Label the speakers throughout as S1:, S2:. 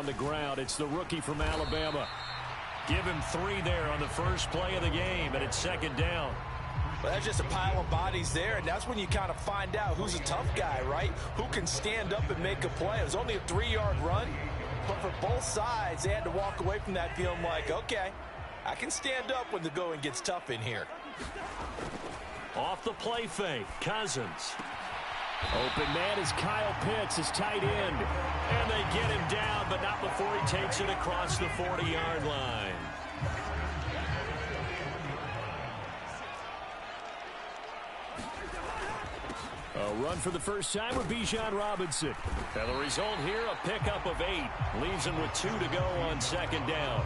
S1: on the ground. It's the rookie from Alabama. Give him 3 there on the first play of the game, and it's second down.
S2: Well, that's just a pile of bodies there, and that's when you kind of find out who's a tough guy, right? Who can stand up and make a play. It was only a 3-yard run, but for both sides, they had to walk away from that feeling like, okay, I can stand up when the going gets tough in here.
S1: Off the play fake, Cousins. Open man is Kyle Pitts, his tight end. And they get him down, but not before he takes it across the 40-yard line. A run for the first time with Bijan Robinson. And the result here, a pickup of 8. Leaves him with 2 to go on second down.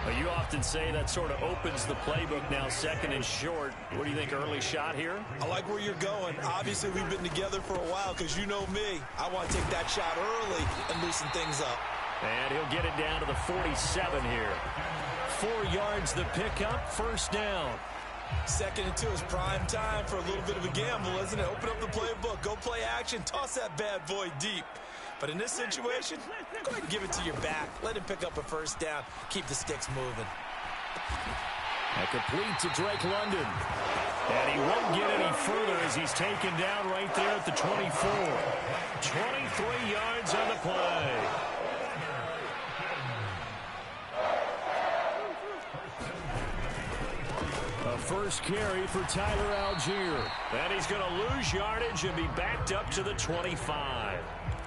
S1: Well, you often say that sort of opens the playbook now, second and short. What do you think, early shot here?
S2: I like where you're going. Obviously, we've been together for a while because you know me. I want to take that shot early and loosen things up.
S1: And he'll get it down to the 47 here. 4 yards the pickup, first down.
S2: 2nd and 2 is prime time for a little bit of a gamble, isn't it? Open up the playbook, go play action, toss that bad boy deep. But in this situation, go ahead and give it to your back. Let him pick up a first down. Keep the sticks moving.
S1: A complete to Drake London. And he won't get any further as he's taken down right there at the 24. 23 yards on the play. A first carry for Tyler Algier. And he's going to lose yardage and be backed up to the 25.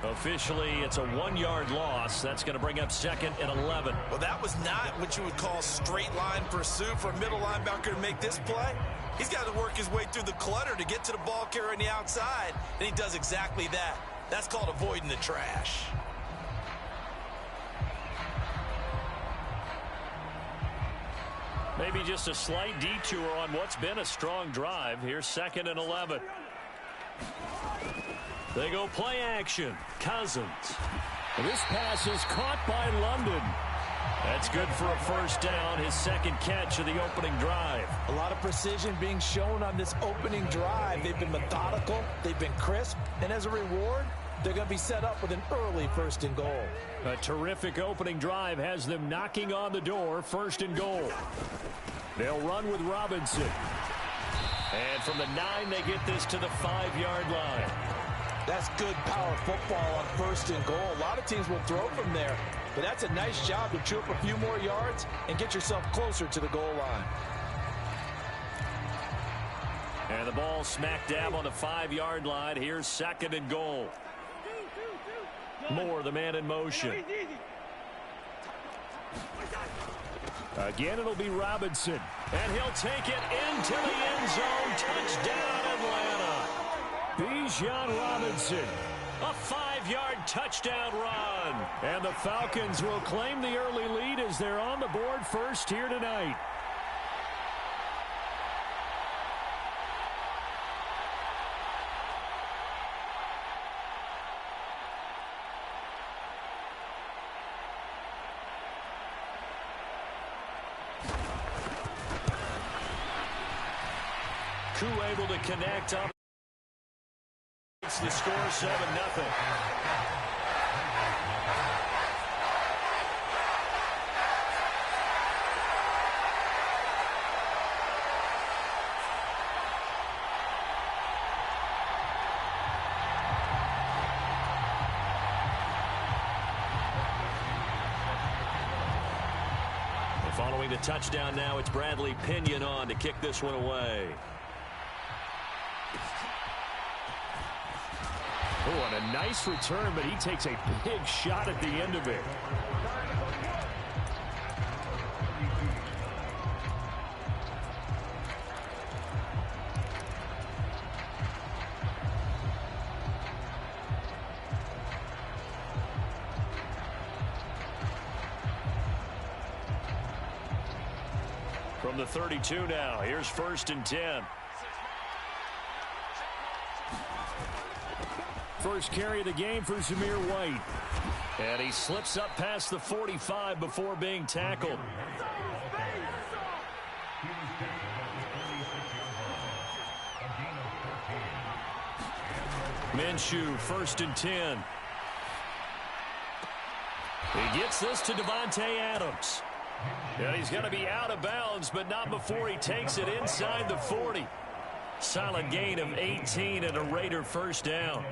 S1: Officially, it's a 1-yard loss. That's going to bring up 2nd and 11.
S2: Well, that was not what you would call straight line pursuit for a middle linebacker to make this play. He's got to work his way through the clutter to get to the ball carrier on the outside, and he does exactly that. That's called avoiding the trash.
S1: Maybe just a slight detour on what's been a strong drive. Here's 2nd and 11. They go play action. Cousins. This pass is caught by London. That's good for a first down, his 2nd catch of the opening drive.
S2: A lot of precision being shown on this opening drive. They've been methodical, they've been crisp, and as a reward, they're going to be set up with an early 1st and goal.
S1: A terrific opening drive has them knocking on the door, 1st and goal. They'll run with Robinson. And from the 9, they get this to the 5-yard line.
S2: That's good power football on 1st and goal. A lot of teams will throw from there, but that's a nice job to chew up a few more yards and get yourself closer to the goal line.
S1: And the ball smack dab on the 5-yard line. Here's 2nd and goal. Moore, the man in motion. Again, it'll be Robinson. And he'll take it into the end zone. Touchdown, Atlanta. Bijan Robinson. A 5-yard touchdown run. And the Falcons will claim the early lead as they're on the board first here tonight. Koo able to connect up. It's the score 7-0. Following the touchdown now, it's Bradley Pinion on to kick this one away. Oh, and a nice return, but he takes a big shot at the end of it. From the 32 now, here's 1st and 10. First carry of the game for Zamir White. And he slips up past the 45 before being tackled. Minshew, 1st and 10. He gets this to Davante Adams. And he's going to be out of bounds, but not before he takes it inside the 40. Solid gain of 18 and a Raider first down.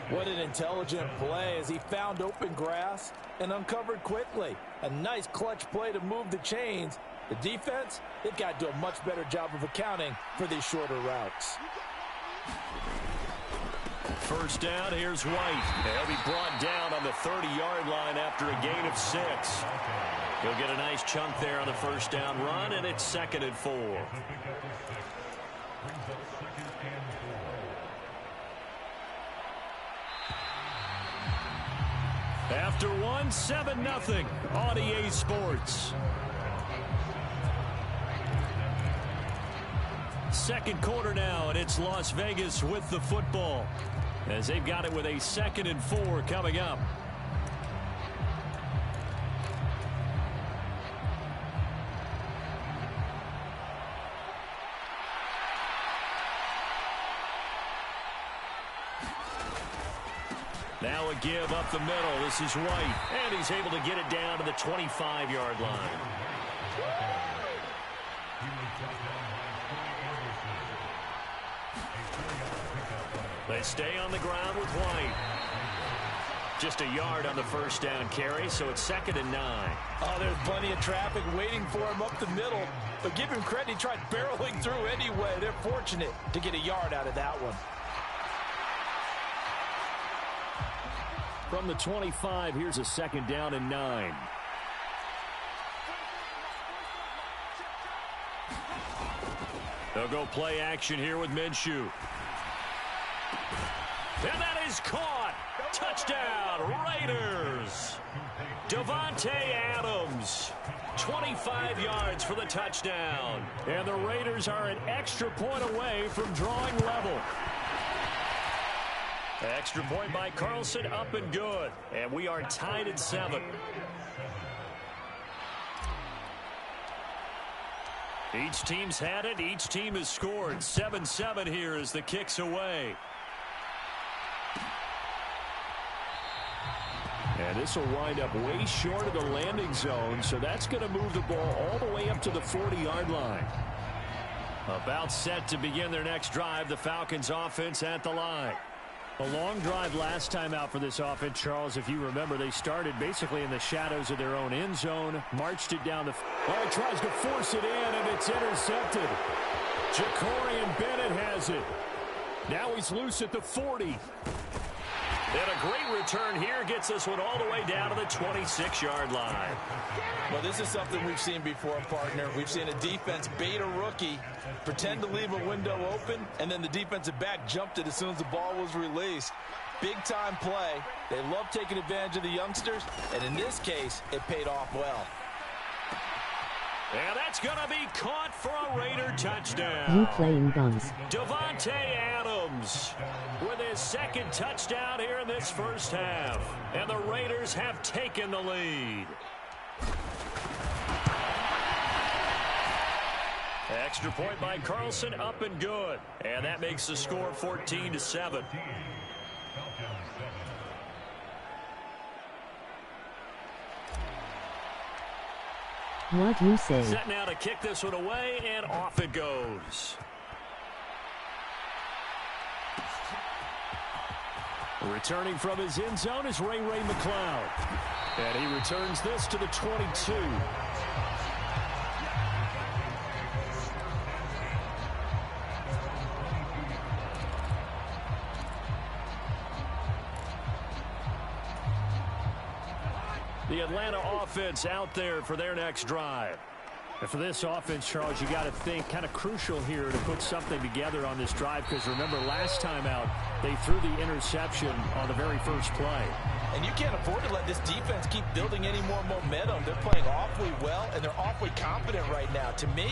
S2: What an intelligent play as he found open grass and uncovered quickly. A nice clutch play to move the chains. The defense, they've got to do a much better job of accounting for these shorter routes.
S1: First down, here's White. He'll be brought down on the 30-yard line after a gain of 6. He'll get a nice chunk there on the first down run, and it's 2nd and 4. After one, 7-0 on EA Sports. Second quarter now, and it's Las Vegas with the football, as they've got it with a 2nd and 4 coming up. Now a give up the middle. This is White, and he's able to get it down to the 25-yard line. They stay on the ground with White. Just a yard on the first down carry, so it's 2nd and 9.
S2: Oh, there's plenty of traffic waiting for him up the middle. But give him credit, he tried barreling through anyway. They're fortunate to get a yard out of that one.
S1: From the 25, here's a 2nd down and 9. They'll go play action here with Minshew. And that is caught. Touchdown, Raiders. Davante Adams, 25 yards for the touchdown. And the Raiders are an extra point away from drawing level. Extra point by Carlson, up and good. And we are tied at 7. Each team's had it. Each team has scored. 7-7 here as the kick's away. And this will wind up way short of the landing zone, so that's going to move the ball all the way up to the 40-yard line. About set to begin their next drive, the Falcons offense at the line. A long drive last time out for this offense, Charles. If you remember, they started basically in the shadows of their own end zone, marched it down the... Oh, tries to force it in, and it's intercepted. Ja'Cory Bennett has it. Now he's loose at the 40. And a great return here gets this one all the way down to the 26-yard line.
S2: Well, this is something we've seen before, partner. We've seen a defense bait a rookie, pretend to leave a window open, and then the defensive back jumped it as soon as the ball was released. Big-time play. They love taking advantage of the youngsters, and in this case, it paid off well.
S1: And that's going to be caught for a Raider touchdown.
S3: You playing guns.
S1: Davante Adams with his 2nd touchdown here in this first half. And the Raiders have taken the lead. Extra point by Carlson, up and good. And that makes the score 14-7.
S3: What you say?
S1: Set now to kick this one away, and off it goes. Returning from his end zone is Ray McCloud. And he returns this to the 22. The Atlanta offense out there for their next drive. And for this offense, Charles, you got to think kind of crucial here to put something together on this drive, because remember last time out they threw the interception on the very first play.
S2: And you can't afford to let this defense keep building any more momentum. They're playing awfully well, and they're awfully confident right now. To me,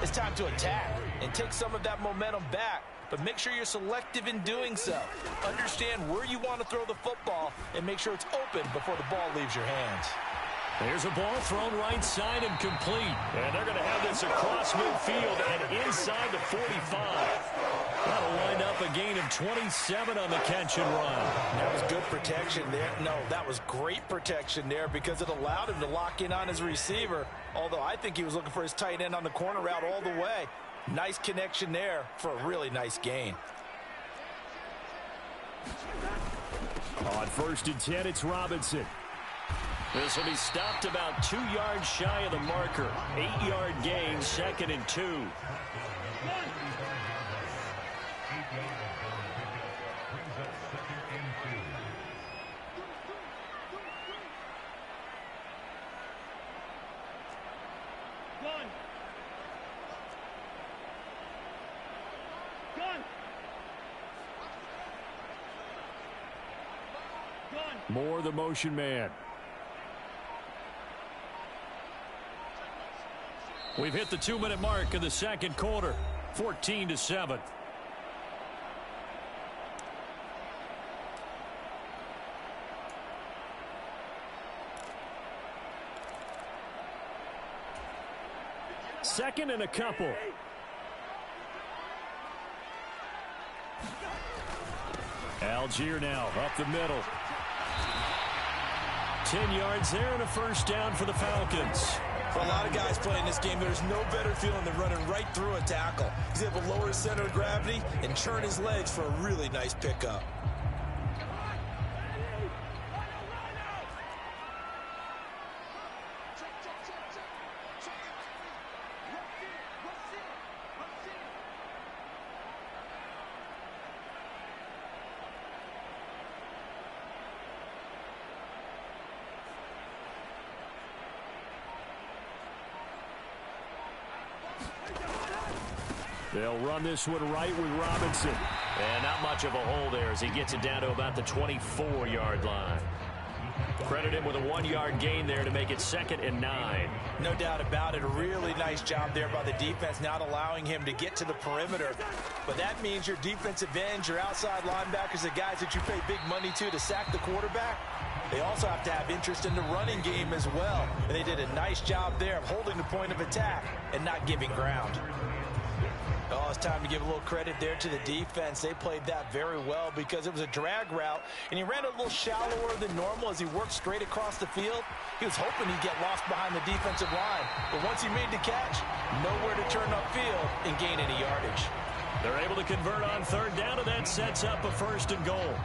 S2: it's time to attack and take some of that momentum back. But make sure you're selective in doing so. Understand where you want to throw the football and make sure it's open before the ball leaves your hands.
S1: There's a ball thrown right side and complete. And they're going to have this across midfield and inside the 45. That'll wind up a gain of 27 on the catch and run.
S2: That was good protection there. No, that was great protection there because it allowed him to lock in on his receiver. Although I think he was looking for his tight end on the corner route all the way. Nice connection there for a really nice gain.
S1: On 1st and 10, it's Robinson. This will be stopped about 2 yards shy of the marker. 8-yard gain, 2nd and 2. Moore, the motion man. We've hit the 2-minute mark of the 2nd quarter. 14-7. Second and a couple. Algier now up the middle. 10 yards there and a 1st down for the Falcons.
S2: For a lot of guys playing this game, there's no better feeling than running right through a tackle. He's able to lower his center of gravity and churn his legs for a really nice pickup.
S1: They'll run this one right with Robinson. And not much of a hole there as he gets it down to about the 24-yard line. Credit him with a 1-yard gain there to make it 2nd and 9.
S2: No doubt about it. A really nice job there by the defense, not allowing him to get to the perimeter. But that means your defensive ends, your outside linebackers, the guys that you pay big money to sack the quarterback, they also have to have interest in the running game as well. And they did a nice job there of holding the point of attack and not giving ground. Oh, it's time to give a little credit there to the defense. They played that very well because it was a drag route, and he ran a little shallower than normal as he worked straight across the field. He was hoping he'd get lost behind the defensive line, but once he made the catch, nowhere to turn upfield and gain any yardage.
S1: They're able to convert on 3rd down, and that sets up a 1st and goal.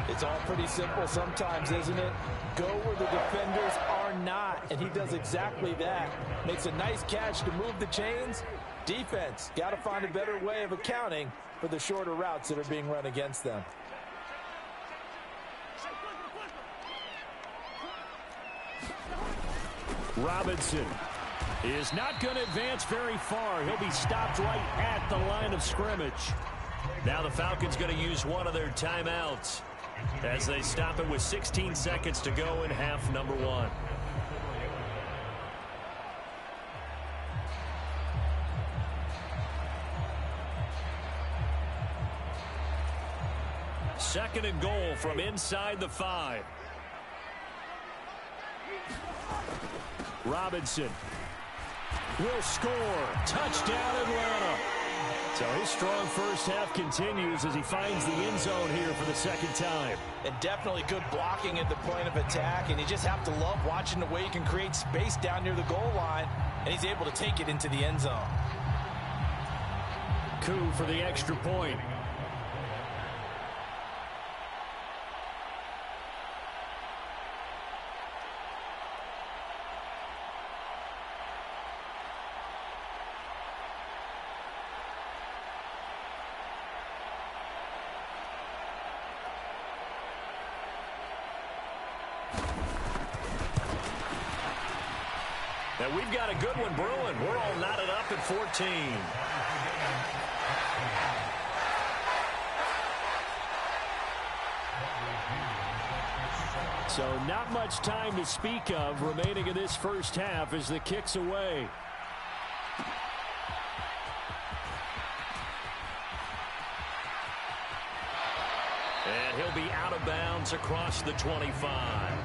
S2: It's all pretty simple sometimes, isn't it? Go where the defenders are not, and he does exactly that. Makes a nice catch to move the chains. Defense, got to find a better way of accounting for the shorter routes that are being run against them.
S1: Robinson is not going to advance very far. He'll be stopped right at the line of scrimmage. Now the Falcons going to use one of their timeouts as they stop it with 16 seconds to go in half number 1. Second and goal from inside the 5. Robinson will score. Touchdown, Atlanta. So his strong first half continues as he finds the end zone here for the 2nd time.
S2: And definitely good blocking at the point of attack, and you just have to love watching the way he can create space down near the goal line, and he's able to take it into the end zone.
S1: Coup for the extra point. And we've got a good one brewing. We're all knotted up at 14. So not much time to speak of remaining in this first half as the kick's away. And he'll be out of bounds across the 25.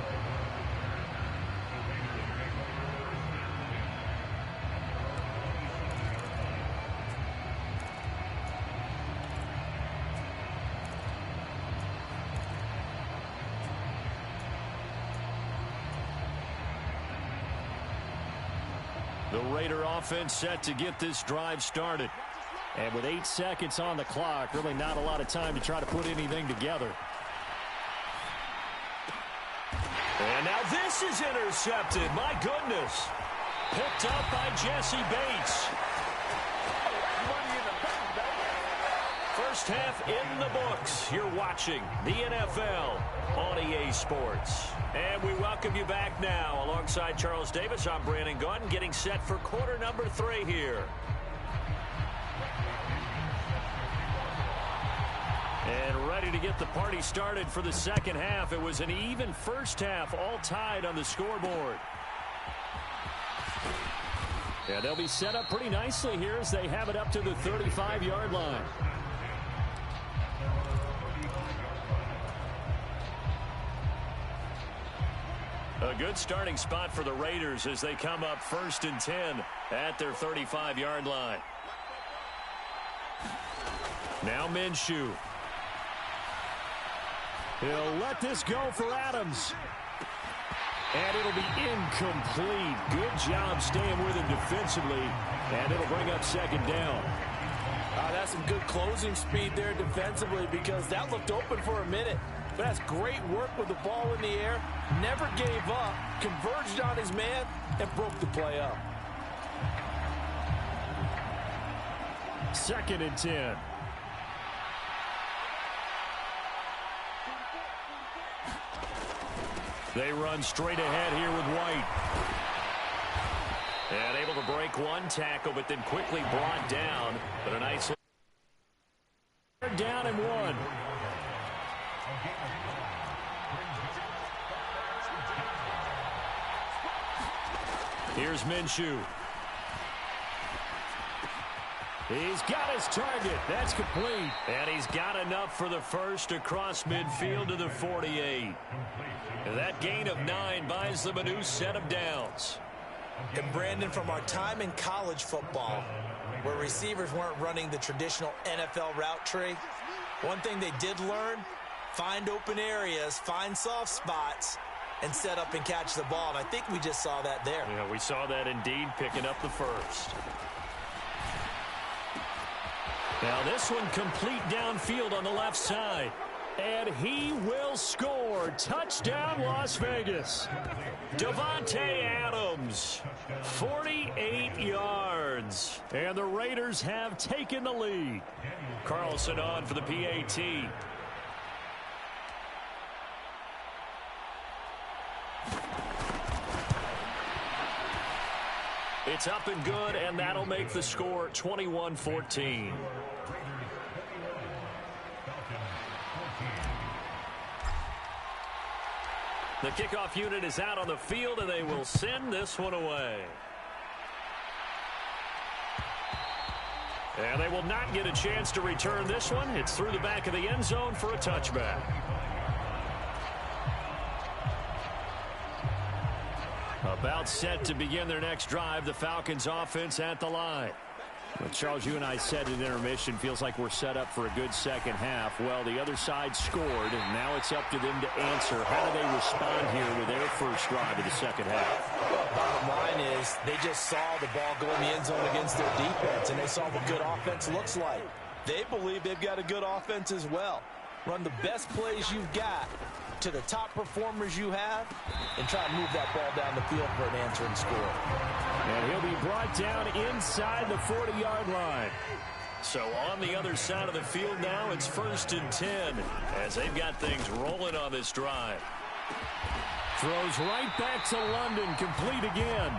S1: The Raider offense set to get this drive started. And with 8 seconds on the clock, really not a lot of time to try to put anything together. And now this is intercepted. My goodness. Picked up by Jesse Bates. First half in the books. You're watching the NFL on EA Sports. And we welcome you back now. Alongside Charles Davis, I'm Brandon Gaudin, getting set for quarter number 3 here. And ready to get the party started for the second half. It was an even first half, all tied on the scoreboard. Yeah, they'll be set up pretty nicely here as they have it up to the 35-yard line. A good starting spot for the Raiders as they come up 1st and 10 at their 35-yard line. Now Minshew. He'll let this go for Adams. And it'll be incomplete. Good job staying with him defensively. And it'll bring up 2nd down.
S2: That's some good closing speed there defensively because that looked open for a minute. But that's great work with the ball in the air. Never gave up. Converged on his man and broke the play up.
S1: 2nd and 10. They run straight ahead here with White. And able to break one tackle, but then quickly brought down. But a nice down and 1. Here's Minshew. He's got his target. That's complete. And he's got enough for the first across midfield to the 48. And that gain of 9 buys them a new set of downs.
S2: And Brandon, from our time in college football, where receivers weren't running the traditional NFL route tree, one thing they did learn, find open areas, find soft spots, and set up and catch the ball. And I think we just saw that there.
S1: Yeah, we saw that indeed, picking up the first. Now this one complete downfield on the left side. And he will score. Touchdown, Las Vegas. Davante Adams, 48 yards. And the Raiders have taken the lead. Carlson on for the PAT. It's up and good, and that'll make the score 21-14. The kickoff unit is out on the field, and they will send this one away. And they will not get a chance to return this one. It's through the back of the end zone for a touchback. About set to begin their next drive, the Falcons offense at the line. Well, Charles, you and I said in intermission, feels like we're set up for a good second half. Well, the other side scored, and now it's up to them to answer. How do they respond here with their first drive of the second half?
S2: Well, bottom line is they just saw the ball go in the end zone against their defense, and they saw what good offense looks like. They believe they've got a good offense as well. Run the best plays you've got to the top performers you have and try to move that ball down the field for an answering score.
S1: And he'll be brought down inside the 40-yard line. So on the other side of the field now, it's 1st and 10 as they've got things rolling on this drive. Throws right back to London, complete again.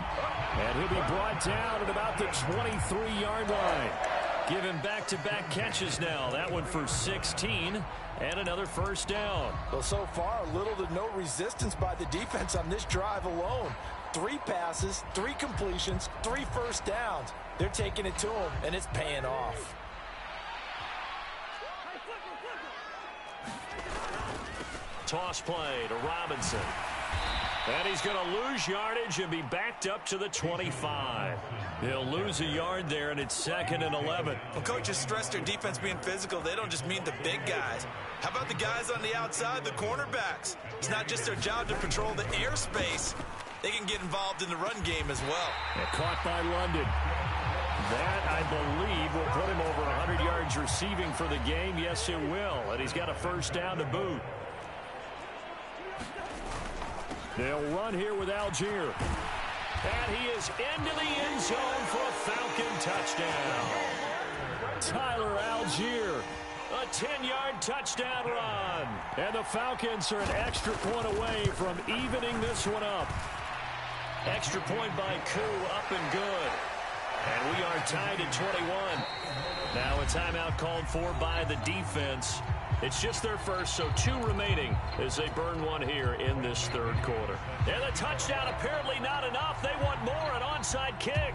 S1: And he'll be brought down at about the 23-yard line. Given back-to-back catches now. That one for 16 and another first down.
S2: Well, so far, little to no resistance by the defense on this drive alone. 3 passes, 3 completions, 3 first downs. They're taking it to him, and it's paying off.
S1: Toss play to Robinson. And he's going to lose yardage and be backed up to the 25. He'll lose a yard there, and it's 2nd and 11.
S4: Well, coaches stress their defense being physical. They don't just mean the big guys. How about the guys on the outside, the cornerbacks? It's not just their job to control the airspace. they can get involved in the run game as well.
S1: And caught by London. That, I believe, will put him over 100 yards receiving for the game. Yes, it will. And he's got a first down to boot. They'll run here with Algier. And he is into the end zone for a Falcon touchdown. Tyler Algier, a 10-yard touchdown run. And the Falcons are an extra point away from evening this one up. Extra point by Koo, up and good. And we are tied at 21. Now a timeout called for by the defense. It's just their first, so 2 remaining as they burn one here in this third quarter. And the touchdown apparently not enough. They want more, an onside kick.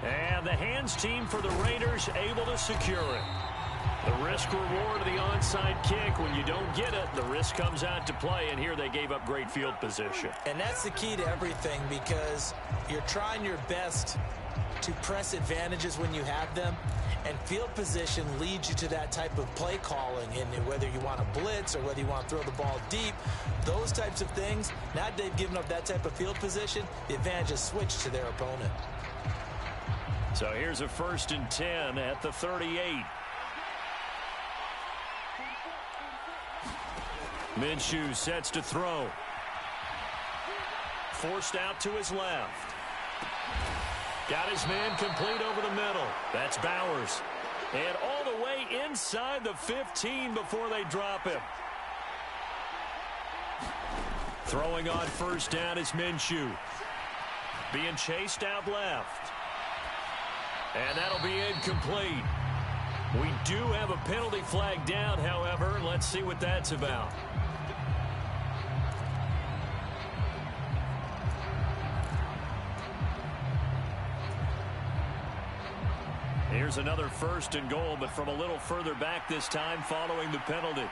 S1: And the hands team for the Raiders able to secure it. The risk reward of the onside kick. When you don't get it, the risk comes out to play, and here they gave up great field position.
S2: And that's the key to everything, because you're trying your best to press advantages when you have them, and field position leads you to that type of play calling. And whether you want to blitz or whether you want to throw the ball deep, those types of things, now that they've given up that type of field position, the advantage is switched to their opponent.
S1: So here's a 1st and 10 at the 38. Minshew sets to throw. Forced out to his left. Got his man complete over the middle. That's Bowers. And all the way inside the 15 before they drop him. Throwing on first down is Minshew. Being chased out left. And that'll be incomplete. We do have a penalty flag down, however. Let's see what that's about. Here's another 1st and goal, but from a little further back this time following the penalty.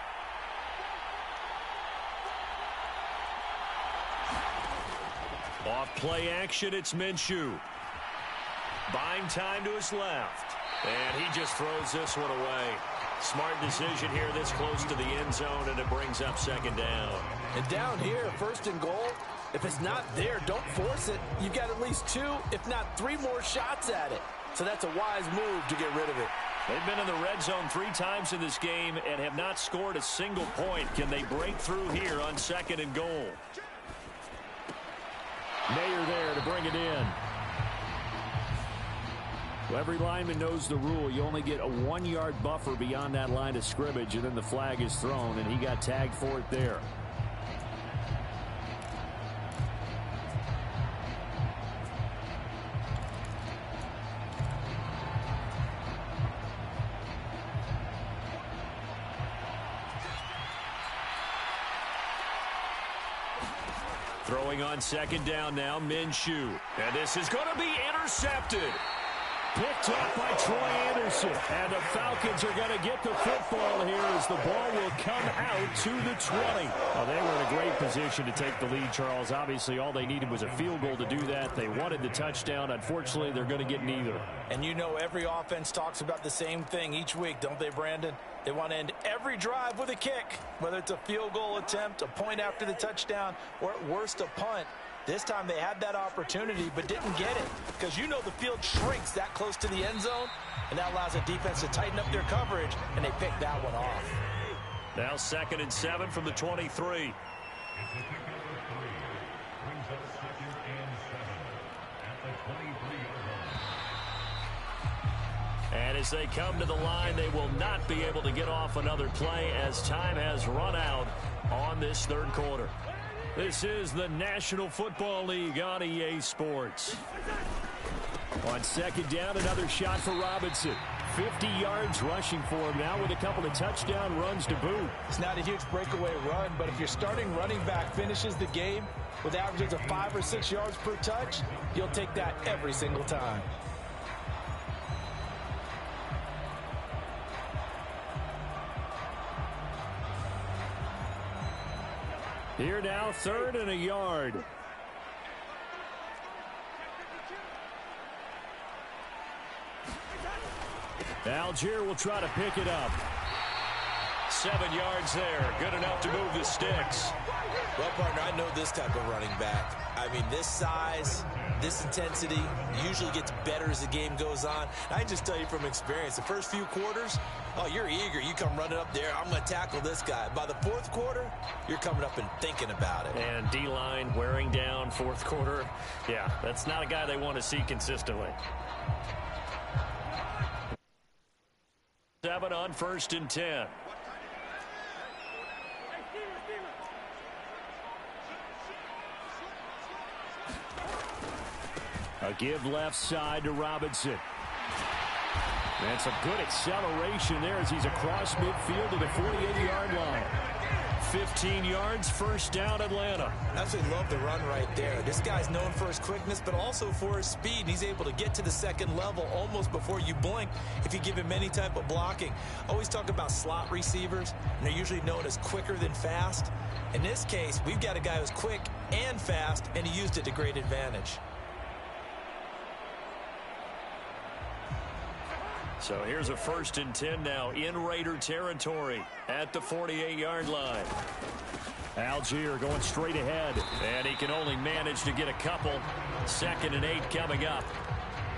S1: Off play action, it's Minshew. Buying time to his left. And he just throws this one away. Smart decision here this close to the end zone, and it brings up 2nd down.
S2: And down here, 1st and goal, if it's not there, don't force it. You've got at least 2, if not 3 more shots at it. So that's a wise move to get rid of it.
S1: They've been in the red zone 3 times in this game and have not scored a single point. Can they break through here on 2nd and goal? Mayer there to bring it in. Well, every lineman knows the rule. You only get a 1-yard buffer beyond that line of scrimmage, and then the flag is thrown, and he got tagged for it there. Throwing on 2nd down now, Minshew. And this is going to be intercepted. Picked up by Troy Anderson. And the Falcons are going to get the football here as the ball will come out to the 20. Well, they were in a great position to take the lead, Charles. Obviously, all they needed was a field goal to do that. They wanted the touchdown. Unfortunately, they're going to get neither.
S2: And you know every offense talks about the same thing each week, don't they, Brandon? They want to end every drive with a kick, whether it's a field goal attempt, a point after the touchdown, or at worst, a punt. This time they had that opportunity but didn't get it, because you know the field shrinks that close to the end zone, and that allows the defense to tighten up their coverage, and they picked that one off.
S1: Now 2nd and 7 from the 23. And as they come to the line, they will not be able to get off another play as time has run out on this 3rd quarter. This is the National Football League on EA Sports. On 2nd down, another shot for Robinson. 50 yards rushing for him now with a couple of touchdown runs to boot.
S2: It's not a huge breakaway run, but if your starting running back finishes the game with averages of 5 or 6 yards per touch, you'll take that every single time.
S1: Here now, 3rd and a yard. Algier will try to pick it up. 7 yards there. Good enough to move the sticks.
S2: Well, partner, I know this type of running back. I mean, this size, this intensity usually gets better as the game goes on. I just tell you from experience, the first few quarters, oh, you're eager. You come running up there, I'm going to tackle this guy. By the fourth quarter, you're coming up and thinking about it.
S1: And D-line wearing down fourth quarter. Yeah, that's not a guy they want to see consistently. 7 on 1st and 10. A give left side to Robinson. That's a good acceleration there as he's across midfield to the 48-yard line. 15 yards, first down, Atlanta.
S2: Absolutely love the run right there. This guy's known for his quickness, but also for his speed. He's able to get to the second level almost before you blink if you give him any type of blocking. Always talk about slot receivers, and they're usually known as quicker than fast. In this case, we've got a guy who's quick and fast, and he used it to great advantage.
S1: So here's a 1st and 10 now in Raider territory at the 48-yard line. Algier going straight ahead, and he can only manage to get a couple. 2nd and 8 coming up.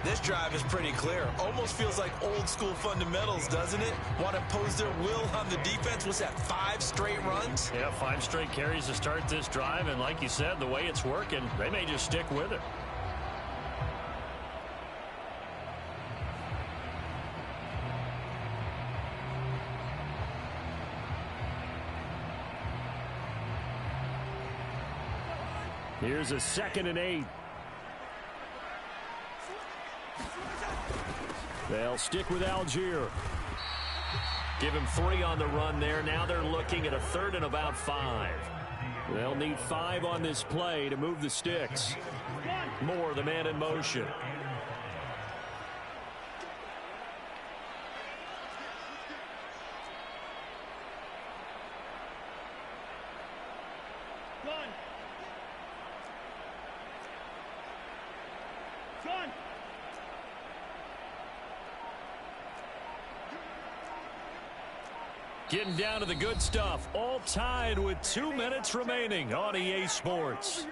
S2: This drive is pretty clear. Almost feels like old school fundamentals, doesn't it? Want to impose their will on the defense. What's that, 5 straight runs?
S1: Yeah, 5 straight carries to start this drive, and like you said, the way it's working, they may just stick with it. Here's a 2nd and 8. They'll stick with Algier. Give him 3 on the run there. Now they're looking at a 3rd and about 5. They'll need 5 on this play to move the sticks. Moore, the man in motion. Getting down to the good stuff. All tied with 2 minutes remaining on EA Sports.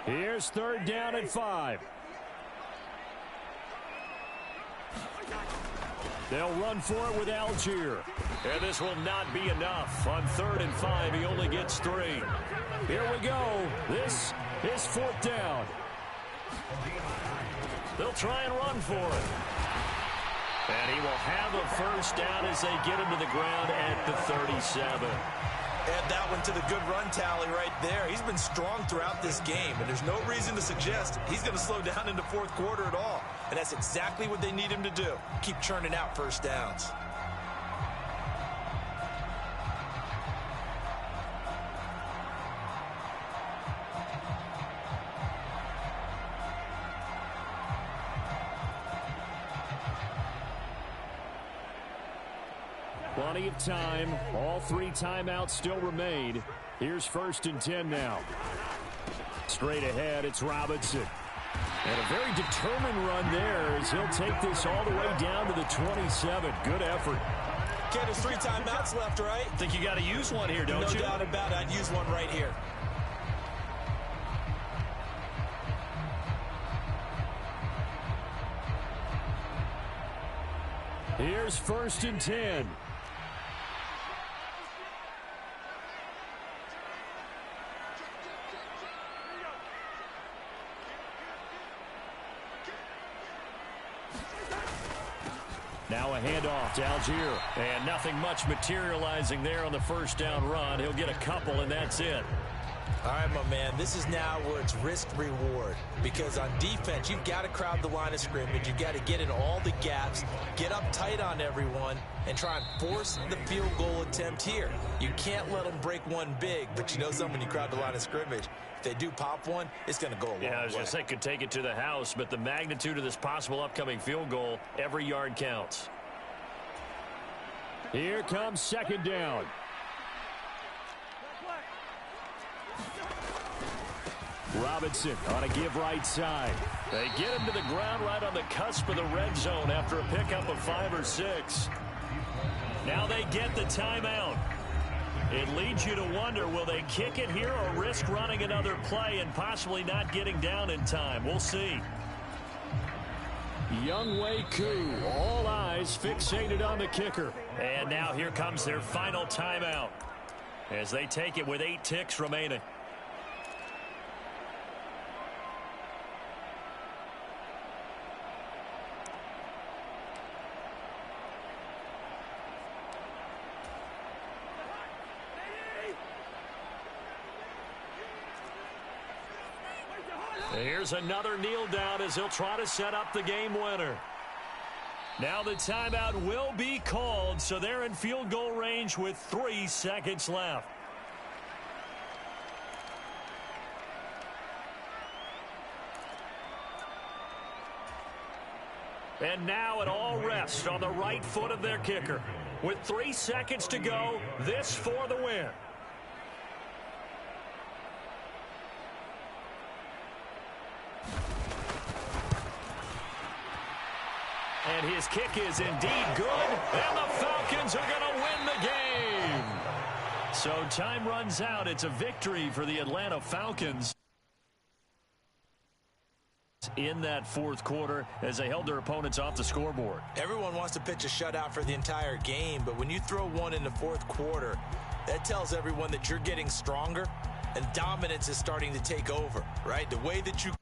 S1: Here's 3rd down and 5. They'll run for it with Algier. And this will not be enough. On 3rd and 5, he only gets 3. Here we go. This is 4th down. They'll try and run for it. And he will have a first down as they get him to the ground at the 37.
S2: Add that one to the good run tally right there. He's been strong throughout this game, and there's no reason to suggest he's going to slow down in the fourth quarter at all. And that's exactly what they need him to do. Keep churning out first downs.
S1: Plenty of time. All 3 timeouts still remain. Here's 1st and 10 now. Straight ahead, it's Robinson. And a very determined run there as he'll take this all the way down to the 27. Good effort.
S2: Okay, there's 3 timeouts left, right?
S1: Think you got to use one here, don't you?
S2: No doubt about it. I'd use one right here.
S1: Here's 1st and 10. Now a handoff to Algier. And nothing much materializing there on the first down run. He'll get a couple, and that's it.
S2: All right, my man, this is now where it's risk-reward. Because on defense, you've got to crowd the line of scrimmage. You've got to get in all the gaps, get up tight on everyone, and try and force the field goal attempt here. You can't let them break one big, but you know something, when you crowd the line of scrimmage, if they do pop one, it's going to go a long way.
S1: Yeah, I was going to say, could take it to the house, but the magnitude of this possible upcoming field goal, every yard counts. Here comes second down. Robinson on a give right side. They get him to the ground right on the cusp of the red zone after a pickup of 5 or 6. Now they get the timeout. It leads you to wonder, will they kick it here or risk running another play and possibly not getting down in time? We'll see. Younghoe Koo, all eyes fixated on the kicker. And now here comes their final timeout as they take it with 8 ticks remaining. Here's another kneel down as he'll try to set up the game winner. Now the timeout will be called, so they're in field goal range with 3 seconds left. And now it all rests on the right foot of their kicker. With 3 seconds to go, this for the win. And his kick is indeed good, and the Falcons are going to win the game. So time runs out. It's a victory for the Atlanta Falcons in that fourth quarter as they held their opponents off the scoreboard.
S2: Everyone wants to pitch a shutout for the entire game, but when you throw one in the fourth quarter, that tells everyone that you're getting stronger and dominance is starting to take over, right? The way that you